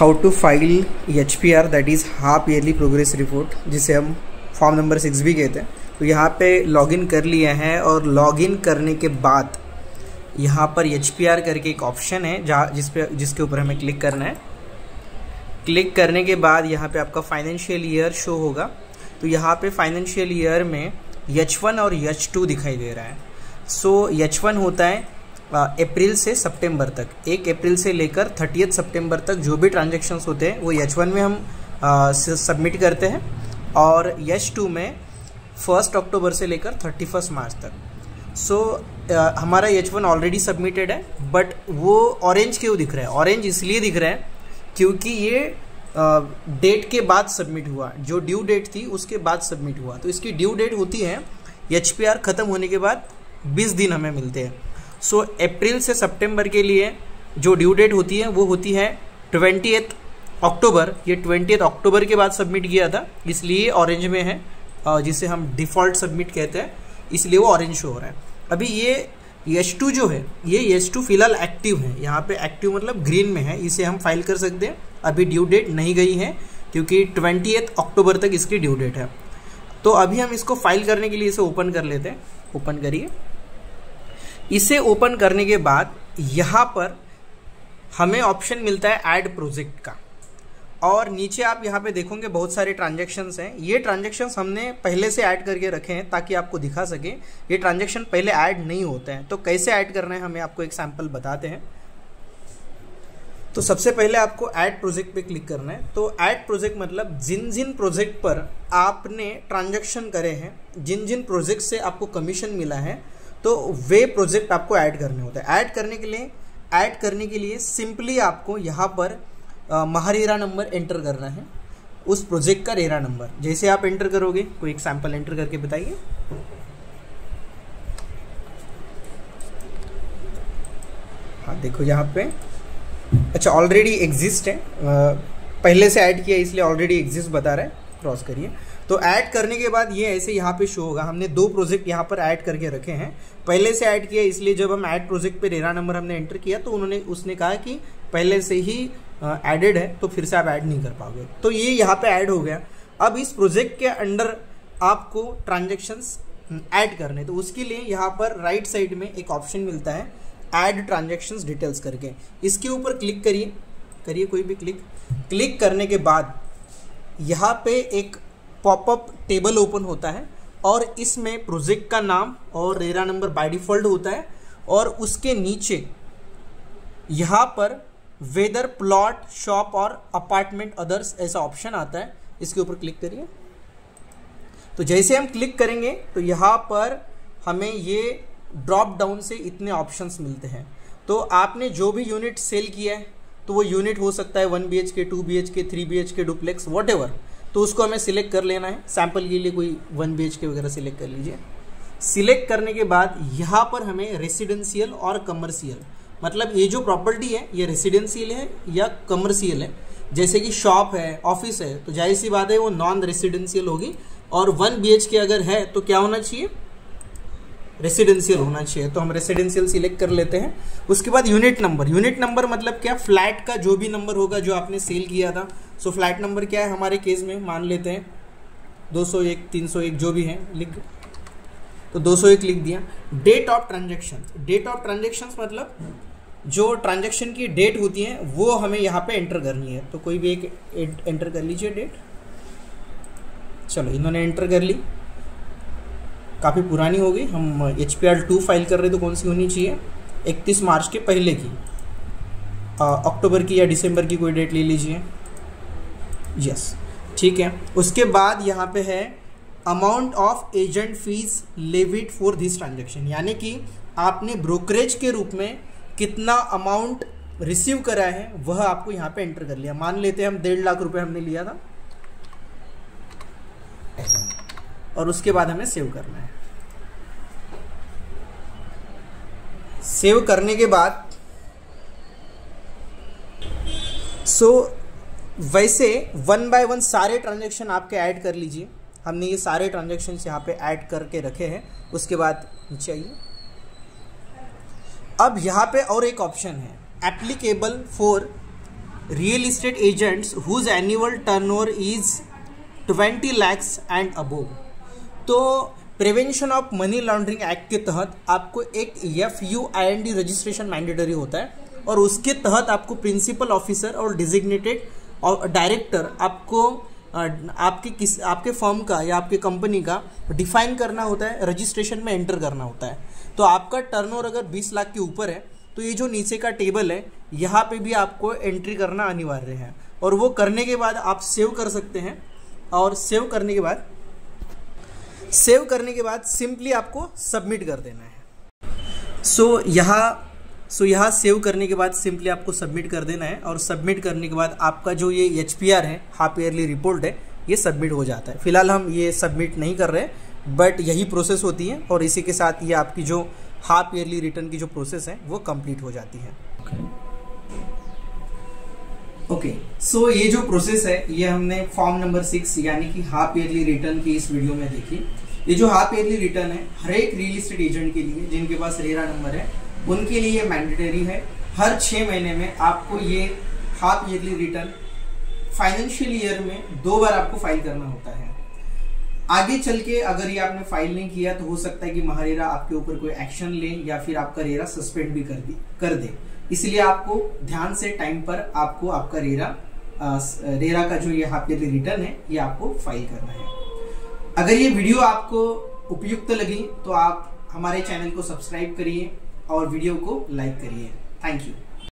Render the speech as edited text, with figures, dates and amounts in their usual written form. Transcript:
How to file HPR that is half yearly progress report, जिसे हम form number 6 भी कहते हैं। तो यहाँ पे लॉगिन कर लिया है और लॉगिन करने के बाद यहाँ पर HPR करके एक ऑप्शन है जहाँ जिसके ऊपर हमें क्लिक करना है। क्लिक करने के बाद यहाँ पे आपका फाइनेंशियल ईयर शो होगा। तो यहाँ पे फाइनेंशियल ईयर में H1 और H2 दिखाई दे रहा है। सो H1 होता है अप्रैल से सितंबर तक, 1 अप्रैल से लेकर 30 सितंबर तक जो भी ट्रांजैक्शंस होते हैं वो H1 में हम सबमिट करते हैं, और H2 में 1 अक्टूबर से लेकर 31 मार्च तक। सो हमारा H1 ऑलरेडी सबमिटेड है, बट वो ऑरेंज क्यों दिख रहा है? ऑरेंज इसलिए दिख रहा है क्योंकि ये डेट के बाद सबमिट हुआ, जो ड्यू डेट थी उसके बाद सबमिट हुआ। तो इसकी ड्यू डेट होती है HPR ख़त्म होने के बाद 20 दिन हमें मिलते हैं। सो अप्रैल से सितंबर के लिए जो ड्यू डेट होती है वो होती है 20 अक्टूबर। ये 20 अक्टूबर के बाद सबमिट किया था, इसलिए ऑरेंज में है, जिसे हम डिफ़ॉल्ट सबमिट कहते हैं, इसलिए वो ऑरेंज शो हो रहा है। अभी ये H2 जो है, ये H2 फिलहाल एक्टिव है, यहाँ पे एक्टिव मतलब ग्रीन में है, इसे हम फाइल कर सकते हैं। अभी ड्यू डेट नहीं गई है क्योंकि 20 अक्टूबर तक इसकी ड्यू डेट है। तो अभी हम इसको फाइल करने के लिए इसे ओपन कर लेते हैं। ओपन करिए। इसे ओपन करने के बाद यहाँ पर हमें ऑप्शन मिलता है ऐड प्रोजेक्ट का, और नीचे आप यहाँ पे देखोगे बहुत सारे ट्रांजैक्शंस हैं। ये ट्रांजैक्शंस हमने पहले से ऐड करके रखे हैं ताकि आपको दिखा सके। ये ट्रांजैक्शन पहले ऐड नहीं होते हैं, तो कैसे ऐड करना है हमें आपको एक सैंपल बताते हैं। तो सबसे पहले आपको ऐड प्रोजेक्ट पे क्लिक करना है। तो ऐड प्रोजेक्ट मतलब जिन जिन प्रोजेक्ट पर आपने ट्रांजैक्शन करे हैं, जिन जिन प्रोजेक्ट से आपको कमीशन मिला है, तो वे प्रोजेक्ट आपको ऐड करने होते हैं। ऐड करने के लिए सिंपली आपको यहाँ पर महारेरा नंबर एंटर करना है, उस प्रोजेक्ट का रेरा नंबर। जैसे आप एंटर करोगे, कोई एक सैंपल एंटर करके बताइए। हाँ देखो यहाँ पे, अच्छा ऑलरेडी एग्जिस्ट है, पहले से ऐड किया इसलिए ऑलरेडी एग्जिस्ट बता रहा है। क्रॉस करिए। तो ऐड करने के बाद ये ऐसे यहाँ पे शो होगा। हमने 2 प्रोजेक्ट यहाँ पर ऐड करके रखे हैं, पहले से ऐड किया, इसलिए जब हम ऐड प्रोजेक्ट पे रेरा नंबर हमने एंटर किया तो उसने कहा कि पहले से ही एडेड है, तो फिर से आप ऐड नहीं कर पाओगे। तो ये यहाँ पे ऐड हो गया। अब इस प्रोजेक्ट के अंडर आपको ट्रांजेक्शंस ऐड करने, तो उसके लिए यहाँ पर राइट साइड में एक ऑप्शन मिलता है ऐड ट्रांजेक्शंस डिटेल्स करके। इसके ऊपर क्लिक करिए कोई भी क्लिक करने के बाद यहाँ पे एक पॉपअप टेबल ओपन होता है, और इसमें प्रोजेक्ट का नाम और रेरा नंबर बाय डिफॉल्ट होता है, और उसके नीचे यहाँ पर वेदर प्लॉट शॉप और अपार्टमेंट अदर्स ऐसा ऑप्शन आता है। इसके ऊपर क्लिक करिए। तो जैसे हम क्लिक करेंगे तो यहाँ पर हमें ये ड्रॉप डाउन से इतने ऑप्शंस मिलते हैं। तो आपने जो भी यूनिट सेल किया है, तो वो यूनिट हो सकता है 1 BHK, 2 BHK, 3 BHK, duplex, whatever, तो उसको हमें सिलेक्ट कर लेना है। सैंपल के लिए कोई 1 BHK वगैरह सिलेक्ट कर लीजिए। सिलेक्ट करने के बाद यहाँ पर हमें रेसिडेंशियल और कमर्शियल, मतलब ये जो प्रॉपर्टी है ये रेसिडेंशियल है या कमर्शियल है। जैसे कि शॉप है, ऑफिस है, तो जाहिर सी बात है वो नॉन रेसिडेंशियल होगी, और 1 BHK अगर है तो क्या होना चाहिए? रेसिडेंशियल होना चाहिए। तो हम रेसिडेंशियल सिलेक्ट कर लेते हैं। उसके बाद यूनिट नंबर मतलब क्या? फ्लैट का जो भी नंबर होगा जो आपने सेल किया था। सो फ्लैट नंबर क्या है हमारे केस में, मान लेते हैं 201, 301 जो भी है, तो 201 लिख दिया। डेट ऑफ ट्रांजेक्शन मतलब जो ट्रांजेक्शन की डेट होती है वो हमें यहाँ पे एंटर करनी है। तो कोई भी एक एंटर कर लीजिए डेट। चलो इन्होंने एंटर कर ली, काफ़ी पुरानी हो गई। हम HPR 2 फाइल कर रहे तो कौन सी होनी चाहिए? 31 मार्च के पहले की, अक्टूबर की या दिसंबर की कोई डेट ले लीजिए। यस, ठीक है। उसके बाद यहाँ पे है amount of agent fees levied for this transaction, यानी कि आपने ब्रोकरेज के रूप में कितना अमाउंट रिसीव करा है वह आपको यहाँ पे एंटर कर लिया। मान लेते हैं हम 1.5 लाख रुपए हमने लिया था, और उसके बाद हमें सेव करना है। सेव करने के बाद वैसे 1 बाय 1 सारे ट्रांजैक्शन आपके ऐड कर लीजिए। हमने ये सारे ट्रांजैक्शन यहाँ पे ऐड करके रखे हैं। उसके बाद नीचे आइए। अब यहाँ पे और एक ऑप्शन है applicable for real estate agents whose annual turnover is 20 lakhs and above. तो prevention of money laundering act के तहत आपको एक FUIND रजिस्ट्रेशन मैंडेटरी होता है, और उसके तहत आपको प्रिंसिपल ऑफिसर और डिजिग्नेटेड और डायरेक्टर आपको आपके फर्म का या आपके कंपनी का डिफाइन करना होता है, रजिस्ट्रेशन में एंटर करना होता है। तो आपका टर्नओवर अगर 20 लाख के ऊपर है तो ये जो नीचे का टेबल है यहाँ पे भी आपको एंट्री करना अनिवार्य है, और वो करने के बाद आप सेव कर सकते हैं। और सेव करने के बाद सिंपली आपको सबमिट कर देना है। सो यहाँ सेव करने के बाद सिंपली आपको सबमिट कर देना है, और सबमिट करने के बाद आपका जो ये HPR है, हाफ ईयरली रिपोर्ट है, ये सबमिट हो जाता है। फिलहाल हम ये सबमिट नहीं कर रहे, बट यही प्रोसेस होती है, और इसी के साथ ये आपकी जो हाफ ईयरली रिटर्न की जो प्रोसेस है वो कंप्लीट हो जाती है। ओके, सो ये जो प्रोसेस है ये हमने फॉर्म नंबर 6 यानी कि हाफ ईयरली रिटर्न की इस वीडियो में देखी। ये जो हाफ ईयरली रिटर्न है हर एक रियल एस्टेट एजेंट के लिए जिनके पास रेरा नंबर है उनके लिए ये मैंडेटरी है। हर 6 महीने में आपको ये half yearly return financial year में 2 बार आपको फाइल करना होता है। आगे चल के अगर ये आपने फाइल नहीं किया तो हो सकता है कि महारेरा आपके ऊपर कोई एक्शन ले या फिर आपका रेरा सस्पेंड भी कर दे। इसलिए आपको ध्यान से टाइम पर आपको आपका रेरा का जो ये हाफ ईयरली रिटर्न है ये आपको फाइल करना है। अगर ये वीडियो आपको उपयुक्त लगी तो आप हमारे चैनल को सब्सक्राइब करिए और वीडियो को लाइक करिए। Thank you.